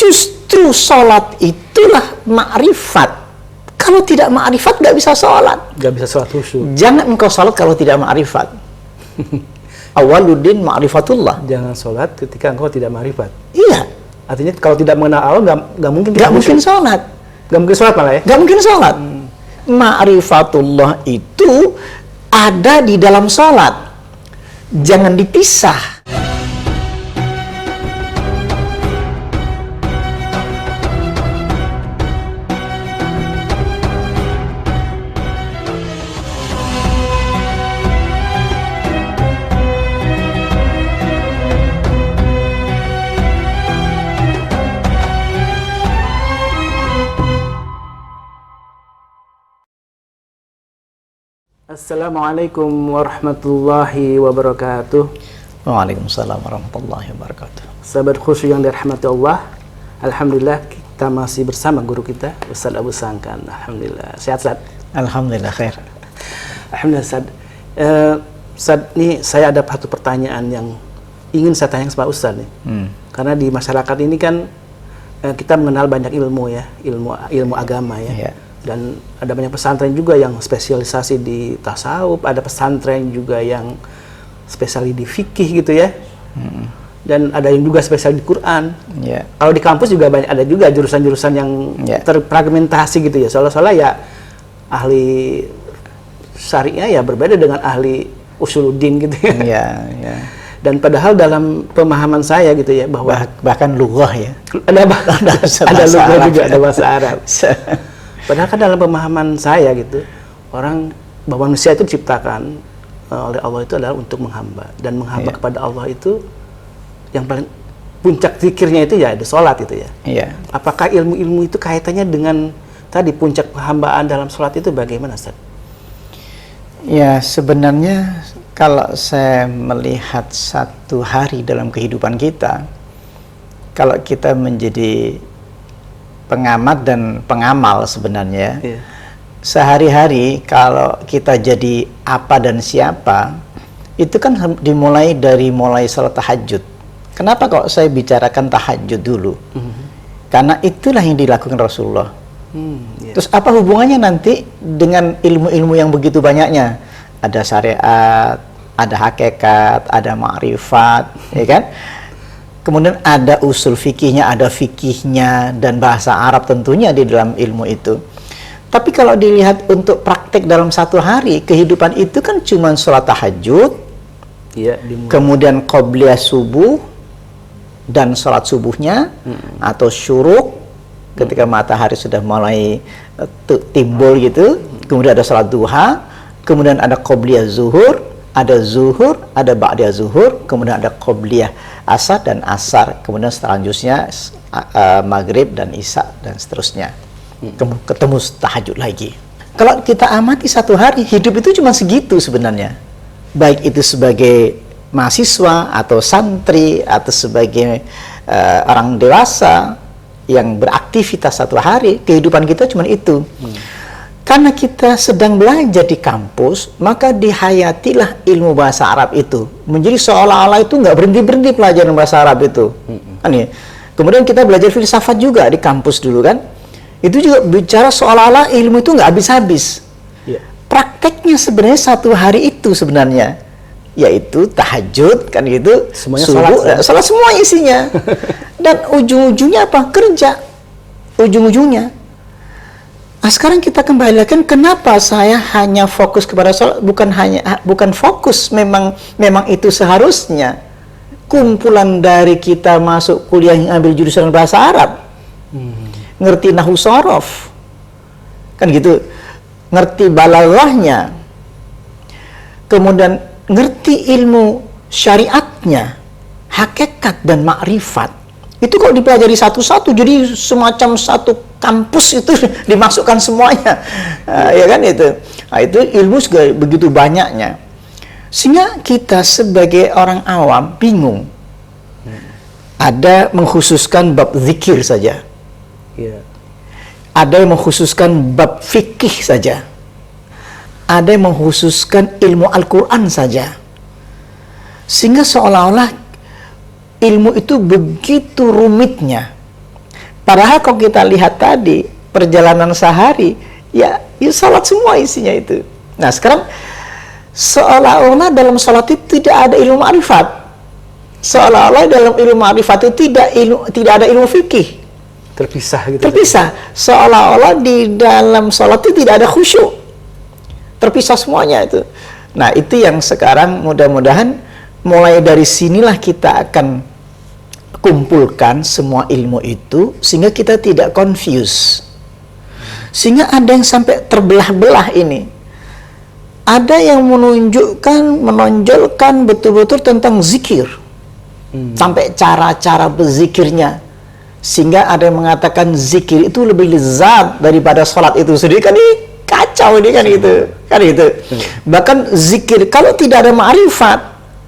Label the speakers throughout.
Speaker 1: Justru sholat itulah ma'rifat. Kalau tidak ma'rifat nggak bisa sholat.
Speaker 2: Nggak bisa sholat khusyuk.
Speaker 1: Jangan engkau sholat kalau tidak ma'rifat. Awaluddin ma'rifatullah.
Speaker 2: Jangan sholat ketika engkau tidak ma'rifat.
Speaker 1: Iya.
Speaker 2: Artinya kalau tidak mengenal Allah nggak mungkin.
Speaker 1: Nggak mungkin sholat.
Speaker 2: Nggak mungkin sholat malah ya.
Speaker 1: Nggak mungkin sholat. Ma'rifatullah itu ada di dalam sholat. Jangan dipisah.
Speaker 2: Assalamualaikum warahmatullahi wabarakatuh.
Speaker 1: Waalaikumsalam warahmatullahi wabarakatuh.
Speaker 2: Sahabat khusyuk yang dirahmati Allah, alhamdulillah kita masih bersama guru kita Ustaz Abu Sangkan. Alhamdulillah. Sehat, Ustaz?
Speaker 1: Alhamdulillah khair.
Speaker 2: Alhamdulillah, Ustaz. Ustaz, ini saya ada satu pertanyaan yang ingin saya tanya sama Ustaz nih. Karena di masyarakat ini kan kita mengenal banyak ilmu ya, ilmu agama ya. Dan ada banyak pesantren juga yang spesialisasi di tasawuf, ada pesantren juga yang spesialis di fikih gitu ya. Dan ada yang juga spesial di Quran. Kalau di kampus juga banyak, ada juga jurusan-jurusan yang terfragmentasi gitu ya. Seolah-olah ya ahli syariah ya berbeda dengan ahli usuluddin gitu ya. Dan padahal dalam pemahaman saya gitu ya bahwa
Speaker 1: bahkan lughah ya.
Speaker 2: Ada lughah juga, ada bahasa Arab. Padahal kan dalam pemahaman saya gitu, bahwa manusia itu diciptakan oleh Allah itu adalah untuk menghamba, dan menghamba kepada Allah itu yang paling puncak zikirnya itu ya ada sholat itu ya. Apakah ilmu-ilmu itu kaitannya dengan tadi puncak penghambaan dalam sholat itu bagaimana, Ustaz?
Speaker 1: Ya, sebenarnya kalau saya melihat satu hari dalam kehidupan kita, kalau kita menjadi pengamat dan pengamal sebenarnya, sehari-hari kalau kita jadi apa dan siapa, itu kan dimulai dari salat tahajud. Kenapa kok saya bicarakan tahajud dulu? Karena itulah yang dilakukan Rasulullah. Terus apa hubungannya nanti dengan ilmu-ilmu yang begitu banyaknya? Ada syariat, ada hakikat, ada ma'rifat, ya kan? Kemudian ada usul fikihnya, ada fikihnya, dan bahasa Arab tentunya di dalam ilmu itu. Tapi kalau dilihat untuk praktek dalam satu hari, kehidupan itu kan cuma sholat tahajud, kemudian qobliyah subuh, dan sholat subuhnya, atau syuruk, ketika matahari sudah mulai timbul gitu, kemudian ada sholat duha, kemudian ada qobliyah zuhur, ada ba'diyah zuhur, kemudian ada qobliyah asar dan asar, kemudian selanjutnya maghrib dan isya dan seterusnya. Ketemu tahajud lagi. Kalau kita amati satu hari, hidup itu cuma segitu sebenarnya. Baik itu sebagai mahasiswa atau santri atau sebagai orang dewasa yang beraktivitas satu hari, kehidupan kita cuma itu. Karena kita sedang belajar di kampus, maka dihayatilah ilmu bahasa Arab itu. Menjadi seolah-olah itu nggak berhenti-berhenti pelajaran bahasa Arab itu. Kan ya? Kemudian kita belajar filsafat juga di kampus dulu kan. Itu juga bicara seolah-olah ilmu itu nggak habis-habis. Prakteknya sebenarnya satu hari itu sebenarnya. Yaitu tahajud, kan gitu.
Speaker 2: Semuanya
Speaker 1: subuh, salat semua isinya. Dan ujung-ujungnya apa? Kerja. Ujung-ujungnya. Nah, sekarang kita kembalikan kenapa saya hanya fokus kepada sholat, bukan fokus, memang itu seharusnya kumpulan dari kita masuk kuliah yang ambil jurusan bahasa Arab, ngerti nahwu shorof, kan gitu, ngerti balaghahnya, kemudian ngerti ilmu syariatnya, hakikat dan makrifat. Itu kok dipelajari satu-satu, jadi semacam satu kampus itu dimasukkan semuanya, ya kan itu. Nah, itu ilmu juga begitu banyaknya, sehingga kita sebagai orang awam bingung. Ada mengkhususkan bab zikir saja, ada yang mengkhususkan bab fikih saja, ada yang mengkhususkan ilmu Al-Quran saja, sehingga seolah-olah ilmu itu begitu rumitnya. Padahal kalau kita lihat tadi perjalanan sehari, ya salat semua isinya itu. Nah sekarang seolah-olah dalam salat itu tidak ada ilmu ma'rifat, seolah-olah dalam ilmu ma'rifat itu tidak ada ilmu fikih,
Speaker 2: Terpisah gitu.
Speaker 1: terpisah. Seolah-olah di dalam salat itu tidak ada khusyuk, terpisah semuanya itu. Nah itu yang sekarang mudah-mudahan mulai dari sinilah kita akan kumpulkan semua ilmu itu sehingga kita tidak confuse, sehingga ada yang sampai terbelah-belah ini. Ada yang menonjolkan betul-betul tentang zikir, sampai cara-cara berzikirnya, sehingga ada yang mengatakan zikir itu lebih lezat daripada sholat itu sendiri. Kan ini kacau ini kan itu. Bahkan zikir kalau tidak ada ma'rifat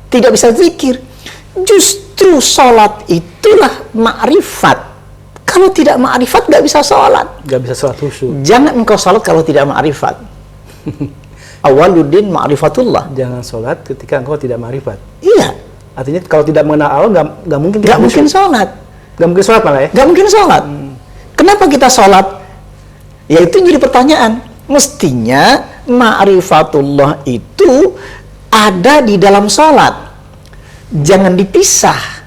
Speaker 1: tidak bisa zikir. Justru sholat itulah ma'rifat. Kalau tidak ma'rifat nggak bisa sholat.
Speaker 2: Nggak bisa sholat khusyuk.
Speaker 1: Jangan engkau sholat kalau tidak ma'rifat. Awaluddin ma'rifatullah.
Speaker 2: Jangan sholat ketika engkau tidak ma'rifat.
Speaker 1: Iya.
Speaker 2: Artinya kalau tidak mengenal Allah nggak mungkin
Speaker 1: Nggak mungkin sholat.
Speaker 2: Nggak mungkin sholat malah ya.
Speaker 1: Nggak mungkin sholat. Kenapa kita sholat? Ya itu jadi pertanyaan. Mestinya ma'rifatullah itu ada di dalam sholat. Jangan dipisah.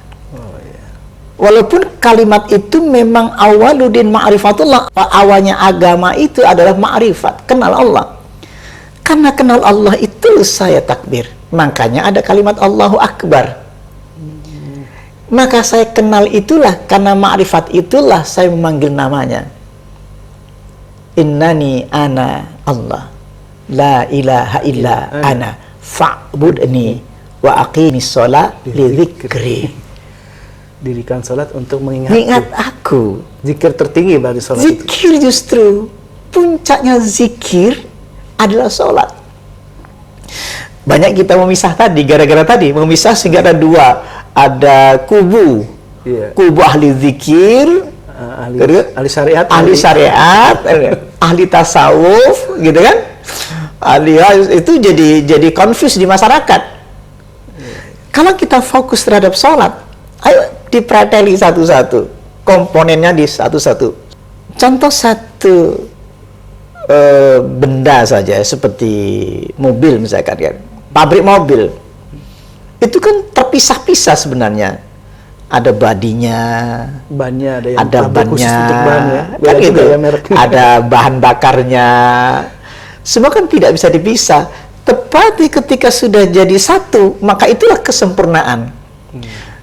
Speaker 1: Walaupun kalimat itu memang awaluddin ma'rifatullah, awalnya agama itu adalah ma'rifat, kenal Allah. Karena kenal Allah itu saya takbir. Makanya ada kalimat Allahu Akbar. Maka saya kenal itulah, karena ma'rifat itulah saya memanggil namanya. Innani ana Allah. La ilaha illa ana. Fa'budni wa aqimis sholat li dzikri.
Speaker 2: Dirikan sholat untuk mengingat
Speaker 1: aku.
Speaker 2: Zikir tertinggi bagi sholat itu.
Speaker 1: Zikir justru puncaknya zikir adalah sholat. Banyak kita memisah tadi, gara-gara tadi memisah sehingga ada dua, ada kubu, kubu ahli zikir,
Speaker 2: ahli syariat,
Speaker 1: ahli tasawuf, gitu kan? Ahli itu jadi confuse di masyarakat. Kalau kita fokus terhadap sholat, ayo dipreteli satu-satu, komponennya di satu-satu. Contoh satu benda saja seperti mobil misalkan kan, pabrik mobil itu kan terpisah-pisah sebenarnya. Ada badinya,
Speaker 2: bannya,
Speaker 1: ada bannya,
Speaker 2: kan gitu, ya,
Speaker 1: ada bahan bakarnya. Semua kan tidak bisa dipisah. Tepatnya ketika sudah jadi satu, maka itulah kesempurnaan.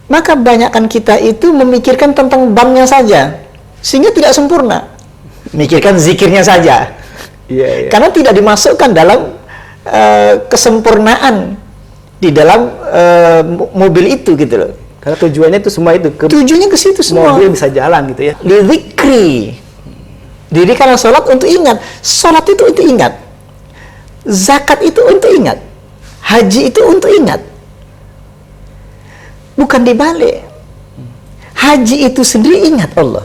Speaker 1: Maka banyakkan kita itu memikirkan tentang bannya saja, sehingga tidak sempurna. Mikirkan zikirnya saja. Karena tidak dimasukkan dalam kesempurnaan di dalam mobil itu gitu loh.
Speaker 2: Karena tujuannya itu semua itu
Speaker 1: tujuannya ke situ semua.
Speaker 2: Mobil bisa jalan gitu ya.
Speaker 1: Dzikri. Jadi karena sholat untuk ingat, sholat itu untuk ingat, zakat itu untuk ingat, haji itu untuk ingat. Bukan dibalik. Haji itu sendiri ingat Allah.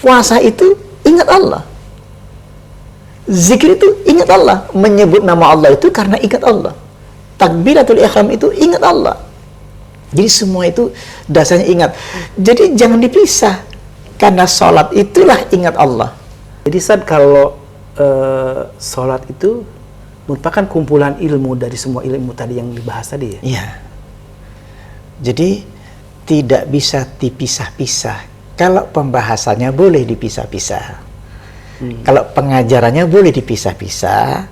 Speaker 1: Puasa itu ingat Allah. Zikir itu ingat Allah, menyebut nama Allah itu karena ingat Allah. Takbiratul ihram itu ingat Allah. Jadi semua itu dasarnya ingat. Jadi jangan dipisah, karena sholat itulah ingat Allah.
Speaker 2: Jadi saat kalau sholat itu merupakan kumpulan ilmu dari semua ilmu tadi yang dibahas tadi ya?
Speaker 1: Iya. Jadi tidak bisa dipisah-pisah. Kalau pembahasannya boleh dipisah-pisah. Kalau pengajarannya boleh dipisah-pisah,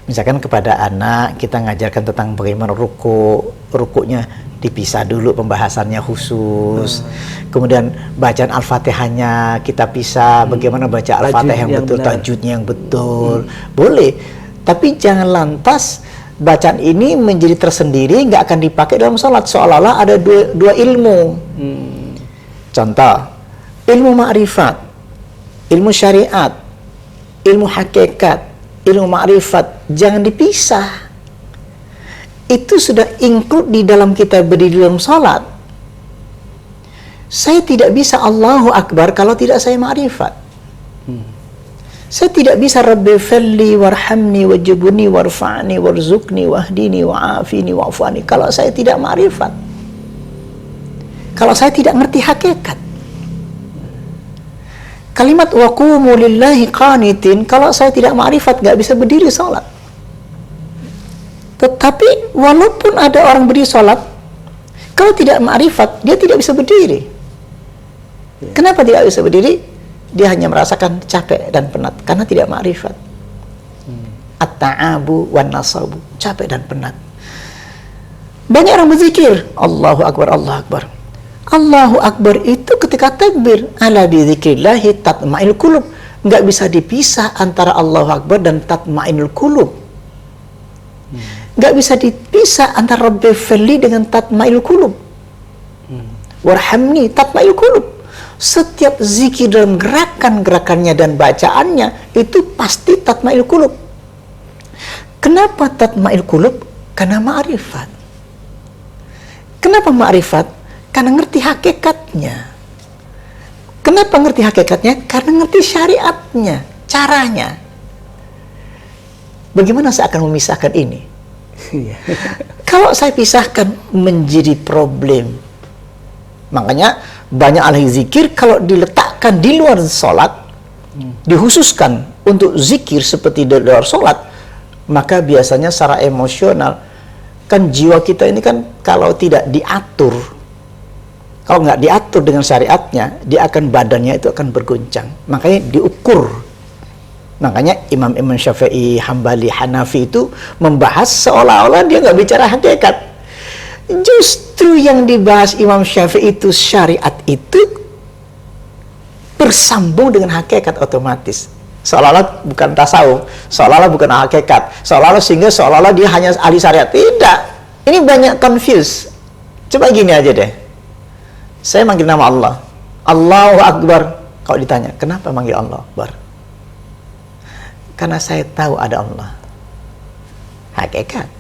Speaker 1: misalkan kepada anak kita ngajarkan tentang bagaimana rukuknya dipisah dulu, pembahasannya khusus. Kemudian bacaan Al-Fatihahnya kita pisah, bagaimana baca Al-Fatihah yang betul, tajwidnya yang betul. Boleh, tapi jangan lantas bacaan ini menjadi tersendiri, nggak akan dipakai dalam sholat, seolah-olah ada dua ilmu. Contoh, ilmu ma'rifat, ilmu syariat, ilmu hakikat, ilmu ma'rifat, jangan dipisah. Itu sudah include di dalam kita berdiri dalam salat. Saya tidak bisa Allahu Akbar kalau tidak saya ma'rifat. Saya tidak bisa Rabbi firli warhamni wajibuni warfa'ni warzuqni wahdini wa'afini wa'afani kalau saya tidak ma'rifat. Kalau saya tidak ngerti hakikat. Kalimat wa qumu lillahi qanitin, kalau saya tidak ma'rifat nggak bisa berdiri sholat. Tetapi walaupun ada orang berdiri sholat, kalau tidak ma'rifat dia tidak bisa berdiri. Kenapa tidak bisa berdiri? Dia hanya merasakan capek dan penat karena tidak ma'rifat. At-ta'abu wan nasabu, capek dan penat. Banyak orang berzikir, Allahu Akbar, Allahu Akbar. Allahu Akbar itu ketika takbir, ala bi dzikrillahi tatma'innul qulub. Nggak bisa dipisah antara Allahu Akbar dan tatma'innul qulub. Nggak bisa dipisah antara Rabbi firli dengan tatma'innul qulub. Warhamni tatma'innul qulub. Setiap zikir dalam gerakan-gerakannya dan bacaannya itu pasti tatma'innul qulub. Kenapa tatma'innul qulub? Karena ma'rifat. Kenapa ma'rifat? Karena ngerti hakikatnya. Kenapa ngerti hakikatnya? Karena ngerti syariatnya, caranya. Bagaimana saya akan memisahkan ini? Kalau saya pisahkan menjadi problem. Makanya banyak ahli zikir kalau diletakkan di luar sholat, dikhususkan untuk zikir seperti di luar sholat, maka biasanya secara emosional, kan jiwa kita ini kan kalau tidak diatur, kalau nggak diatur dengan syariatnya, dia akan badannya itu akan bergoncang. Makanya diukur. Makanya Imam Syafi'i, Hambali, Hanafi itu membahas seolah-olah dia nggak bicara hakikat. Justru yang dibahas Imam Syafi'i itu syariat itu bersambung dengan hakikat otomatis. Seolah-olah bukan tasawuf, seolah-olah bukan hakikat, seolah-olah dia hanya ahli syariat. Tidak. Ini banyak confuse. Coba gini aja deh. Saya manggil nama Allah, Allahu Akbar. Kalau ditanya, kenapa manggil Allah Akbar? Karena saya tahu ada Allah. Hakikat.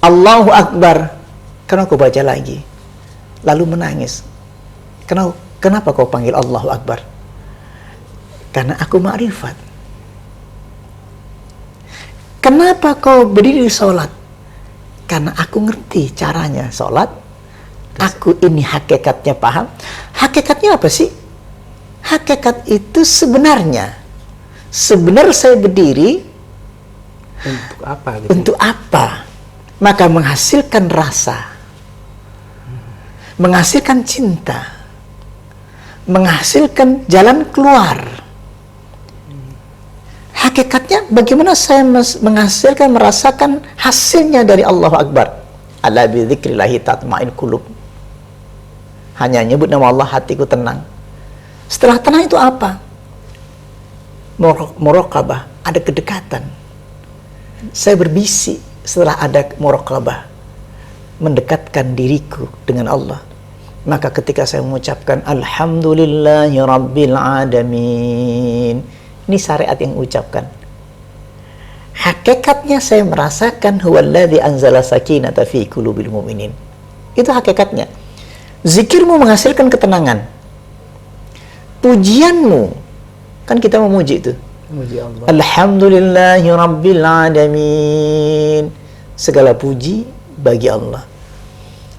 Speaker 1: Allahu Akbar. Kenapa kau baca lagi? Lalu menangis. Kenapa kau panggil Allahu Akbar? Karena aku ma'rifat. Kenapa kau berdiri sholat? Karena aku ngerti caranya sholat. Aku ini hakikatnya paham. Hakikatnya apa sih? Hakikat itu sebenarnya saya berdiri
Speaker 2: Untuk apa? Gitu?
Speaker 1: Untuk apa? Maka menghasilkan rasa, menghasilkan cinta, menghasilkan jalan keluar. Hakikatnya bagaimana saya menghasilkan, merasakan hasilnya dari Allahu Akbar. Ala bi dzikrillahi tatma'innul qulub. Hanya nyebut nama Allah hatiku tenang. Setelah tenang itu apa? Muraqabah, ada kedekatan. Saya berbisik setelah ada muraqabah, mendekatkan diriku dengan Allah. Maka ketika saya mengucapkan Alhamdulillahi Rabbil Alamin, ini syariat yang ucapkan. Hakikatnya saya merasakan huwallazi anzala sakinata fi qulubil mu'minin. Itu hakikatnya. Zikirmu menghasilkan ketenangan. Pujianmu, kan kita memuji itu.
Speaker 2: Memuji Allah.
Speaker 1: Alhamdulillahi Rabbil Alamin. Segala puji bagi Allah.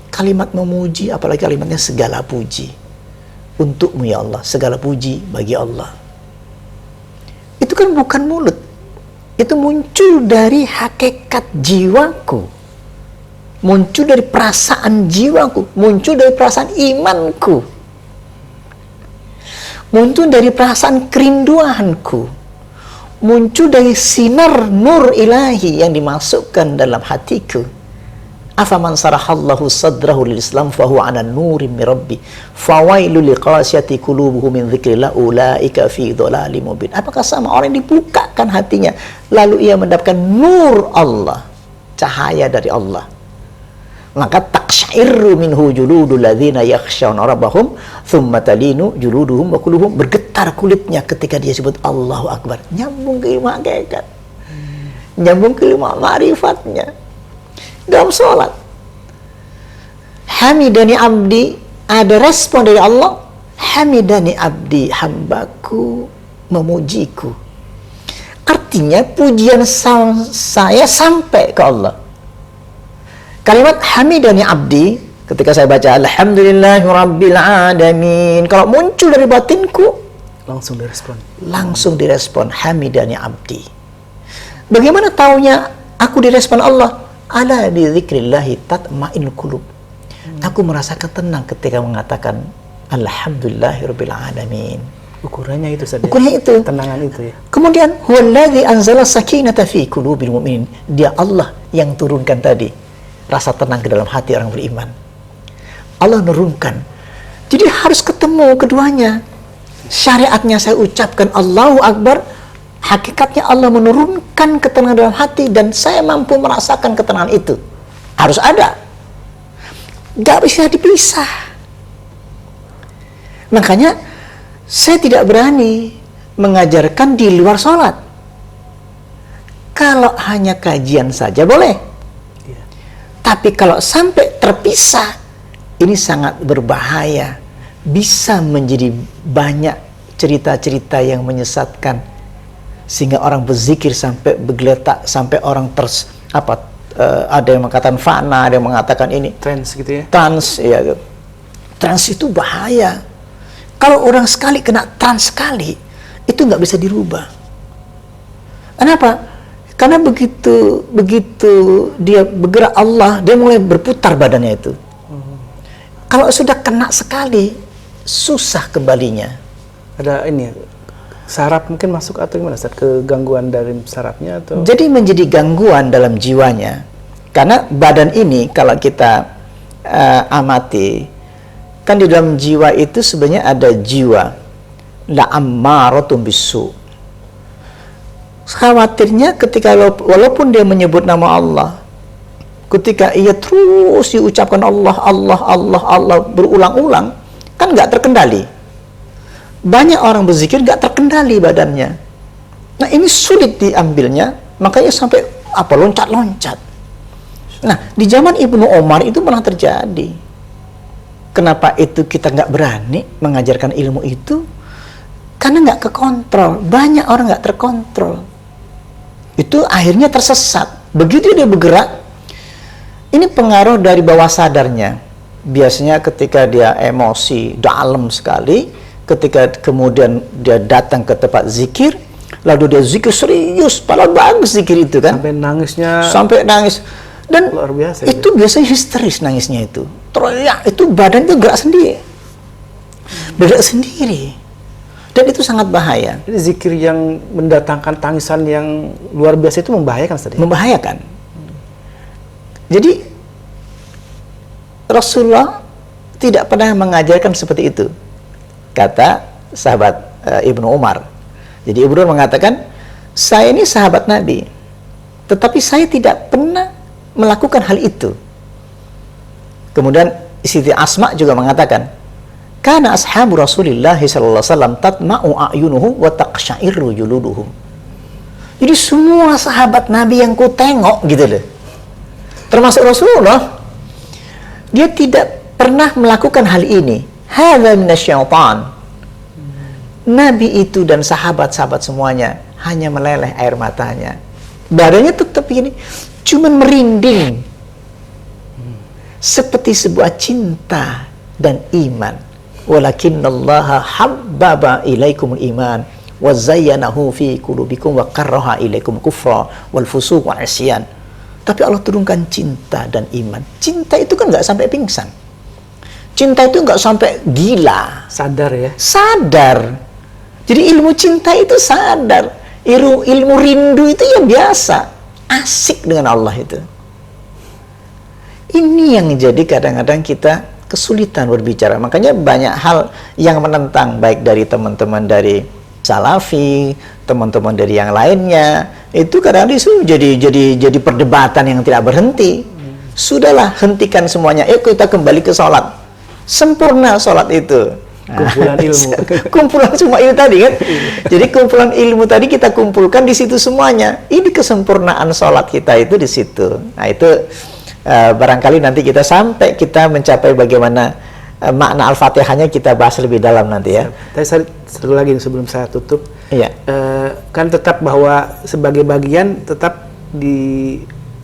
Speaker 1: Kalimat memuji, apalagi kalimatnya segala puji. Untukmu ya Allah, segala puji bagi Allah. Itu kan bukan mulut. Itu muncul dari hakikat jiwaku. Muncul dari perasaan jiwaku, muncul dari perasaan imanku, muncul dari perasaan kerinduanku, muncul dari sinar nur ilahi yang dimasukkan dalam hatiku. Afaman sarahallahu sadrahu lil Islam fahuwa 'ala nurim min rabbi fawailul liqasiyati qulubuhum min dzikrillah ulaika fi dhalalim mubin. Apakah sama orang yang dibukakan hatinya lalu ia mendapatkan nur Allah, cahaya dari Allah, maka taqsya'irru minhu juludul ladzina yakhshawna rabbahum thumma talinu juluduhum wa qulubuhum, bergetar kulitnya ketika dia sebut Allahu Akbar. Nyambung ke ilmu hakikat, nyambung ke ilmu ma'rifatnya. Dalam sholat, hamidani abdi, ada respon dari Allah. Hamidani abdi, hambaku memujiku. Artinya pujian saya sampai ke Allah. Kalimat hamidani abdi, ketika saya baca Alhamdulillahi Rabbil Alamin, kalau muncul dari batinku,
Speaker 2: Langsung direspon.
Speaker 1: Langsung direspon, hamidani abdi. Bagaimana taunya aku direspon Allah? Ala bi dzikrillahi tatma'innul qulub. Aku merasakan tenang ketika mengatakan alhamdulillahirabbil alamin.
Speaker 2: Ukurannya itu saja.
Speaker 1: Ukurannya itu.
Speaker 2: Tenangan itu ya.
Speaker 1: Kemudian huwallazi anzala sakinata fi qulubil mu'minin. Dia Allah yang turunkan tadi rasa tenang ke dalam hati orang beriman. Allah menurunkan. Jadi harus ketemu keduanya. Syariatnya saya ucapkan Allahu Akbar, hakikatnya Allah menurunkan ketenangan dalam hati dan saya mampu merasakan ketenangan itu. Harus ada. Gak bisa dipisah. Makanya saya tidak berani mengajarkan di luar sholat. Kalau hanya kajian saja boleh.
Speaker 2: Iya.
Speaker 1: Tapi kalau sampai terpisah, ini sangat berbahaya. Bisa menjadi banyak cerita-cerita yang menyesatkan. Sehingga orang berzikir sampai bergeletak, sampai orang ada yang mengatakan fana, ada yang mengatakan ini.
Speaker 2: Trans gitu ya.
Speaker 1: Trans, ya. Trans itu bahaya. Kalau orang sekali kena trans sekali, itu nggak bisa dirubah. Kenapa? Karena begitu dia bergerak Allah, dia mulai berputar badannya itu. Kalau sudah kena sekali, susah kembalinya.
Speaker 2: Ada ini saraf mungkin masuk atau gimana Ustaz? Kegangguan dari sarafnya atau?
Speaker 1: Jadi menjadi gangguan dalam jiwanya. Karena badan ini kalau kita amati, kan di dalam jiwa itu sebenarnya ada jiwa la ammaratun bisu. Khawatirnya ketika walaupun dia menyebut nama Allah, ketika ia terus diucapkan Allah berulang-ulang, kan nggak terkendali. Banyak orang berzikir nggak terkendali badannya. Nah ini sulit diambilnya, makanya sampai loncat-loncat. Nah di zaman Ibnu Umar itu pernah terjadi. Kenapa itu kita nggak berani mengajarkan ilmu itu? Karena nggak kekontrol. Banyak orang nggak terkontrol. Itu akhirnya tersesat. Begitu dia bergerak, ini pengaruh dari bawah sadarnya. Biasanya ketika dia emosi dalam sekali, ketika kemudian dia datang ke tempat zikir, lalu dia zikir serius, padahal bagus zikir itu kan. Sampai nangis. Dan
Speaker 2: luar biasa,
Speaker 1: itu biasanya histeris nangisnya itu. Teriak, itu badan itu gerak sendiri. Bergerak sendiri. Dan itu sangat bahaya.
Speaker 2: Jadi zikir yang mendatangkan tangisan yang luar biasa itu membahayakan tadi.
Speaker 1: Membahayakan. Jadi Rasulullah tidak pernah mengajarkan seperti itu. Kata sahabat Ibnu Umar. Jadi Ibnu Umar mengatakan, saya ini sahabat Nabi, tetapi saya tidak pernah melakukan hal itu. Kemudian Siti Asma juga mengatakan, kana ashabu Rasulillah sallallahu alaihi wasallam tatma'u a'yunuhum wa taqsha'iru juluduhum. Jadi semua sahabat Nabi yang ku tengok gitu loh, termasuk Rasulullah, dia tidak pernah melakukan hal ini. Hadza minasyaitan. Nabi itu dan sahabat-sahabat semuanya hanya meleleh air matanya. Badannya tetap begini, cuman merinding. Seperti sebuah cinta dan iman. Walakinallaha habbaba ilaikumul iman wa zayyanahu fi qulubikum wa karraha ilaikum kufra wal fusuq wal isyan. Tapi Allah turunkan cinta dan iman. Cinta itu kan nggak sampai pingsan. Cinta itu nggak sampai gila.
Speaker 2: Sadar ya?
Speaker 1: Sadar. Jadi ilmu cinta itu sadar. Ilmu rindu itu ya biasa. Asik dengan Allah itu. Ini yang jadi kadang-kadang kita kesulitan berbicara. Makanya banyak hal yang menentang, baik dari teman-teman dari Salafi, teman-teman dari yang lainnya. Itu kadang-kadang itu jadi perdebatan yang tidak berhenti. Sudahlah, hentikan semuanya. Kita kembali ke sholat. Sempurna sholat itu.
Speaker 2: Kumpulan ilmu.
Speaker 1: Kumpulan semua ilmu tadi kan. Jadi kumpulan ilmu tadi kita kumpulkan di situ semuanya. Ini kesempurnaan sholat kita itu di situ. Nah itu barangkali nanti kita sampai kita mencapai bagaimana makna Al-Fatihahnya kita bahas lebih dalam nanti ya.
Speaker 2: Tapi satu lagi sebelum saya tutup.
Speaker 1: Iya.
Speaker 2: Kan tetap bahwa sebagai bagian tetap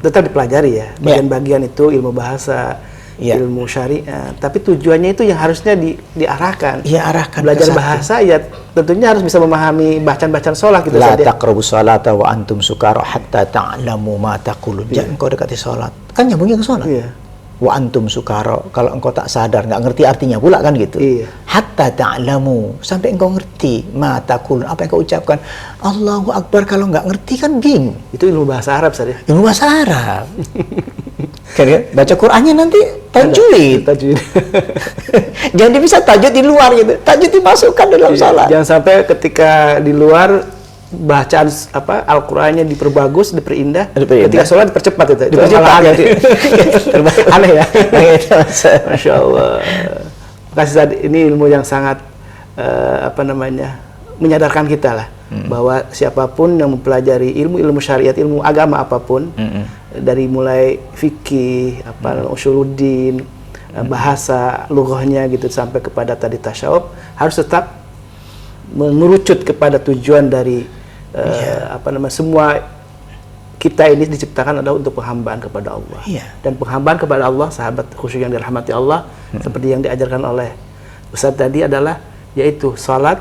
Speaker 2: dipelajari ya. Bagian-bagian itu ilmu bahasa,
Speaker 1: Iya.
Speaker 2: ilmu syariat. Tapi tujuannya itu yang harusnya diarahkan.
Speaker 1: Iya, arahkan
Speaker 2: Belajar
Speaker 1: ke satu.
Speaker 2: bahasa ya tentunya harus bisa memahami bacaan-bacaan sholat gitu
Speaker 1: La
Speaker 2: Ustaz, ya.
Speaker 1: taqrabus salata wa antum sukara hatta ta'lamu ma taqulun. Jangan engkau dekati salat. Kan nyambungnya ke salat.
Speaker 2: Iya.
Speaker 1: Wa antum sukara, kalau engkau tak sadar, nggak ngerti artinya pula kan gitu.
Speaker 2: Iya.
Speaker 1: Hatta ta'lamu, sampai engkau ngerti ma taqulun, apa yang kau ucapkan. Allahu Akbar, kalau nggak ngerti kan bingung.
Speaker 2: Itu ilmu bahasa Arab Ustaz, ya.
Speaker 1: Ilmu bahasa Arab. Kan ya? Baca Qur'annya nanti tajwid.
Speaker 2: Tajwid.
Speaker 1: Jangan bisa tajwid di luar gitu. Tajwid dimasukkan dalam salat.
Speaker 2: Jangan sampai ketika di luar bacaan Al-Qur'annya diperbagus, diperindah, ketika sholat dipercepat itu. Itu
Speaker 1: Dipercepat,
Speaker 2: malah
Speaker 1: gitu.
Speaker 2: aneh ya.
Speaker 1: Gitu.
Speaker 2: Masya Allah. Makasih Ustaz, ini ilmu yang sangat menyadarkan kita lah bahwa siapapun yang mempelajari ilmu syariat, ilmu agama apapun, dari mulai fikih, usuluddin, bahasa, lughahnya gitu sampai kepada tadi tasyawuf, harus tetap mengerucut kepada tujuan dari semua kita ini diciptakan adalah untuk penghambaan kepada Allah.
Speaker 1: Iya.
Speaker 2: Dan penghambaan kepada Allah, sahabat khusyuk yang dirahmati Allah, seperti yang diajarkan oleh Ustaz tadi adalah yaitu salat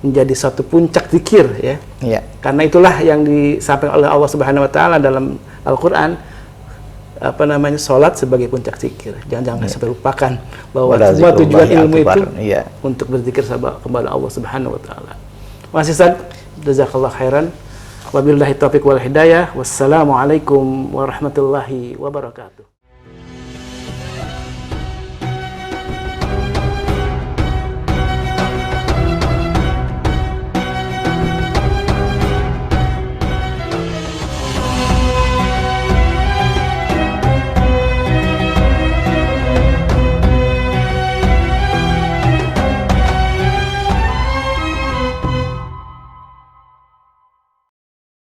Speaker 2: menjadi suatu puncak zikir, ya.
Speaker 1: Iya.
Speaker 2: Karena itulah yang disampaikan oleh Allah Subhanahu wa taala dalam Al-Qur'an, salat sebagai puncak zikir. Jangan sampai lupakan bahwa semua tujuan ilmu itu untuk berzikir kepada Allah Subhanahu wa taala. Masih Ustaz, jazakallah khairan. Wabillahi taufiq wal hidayah. Wassalamualaikum warahmatullahi wabarakatuh.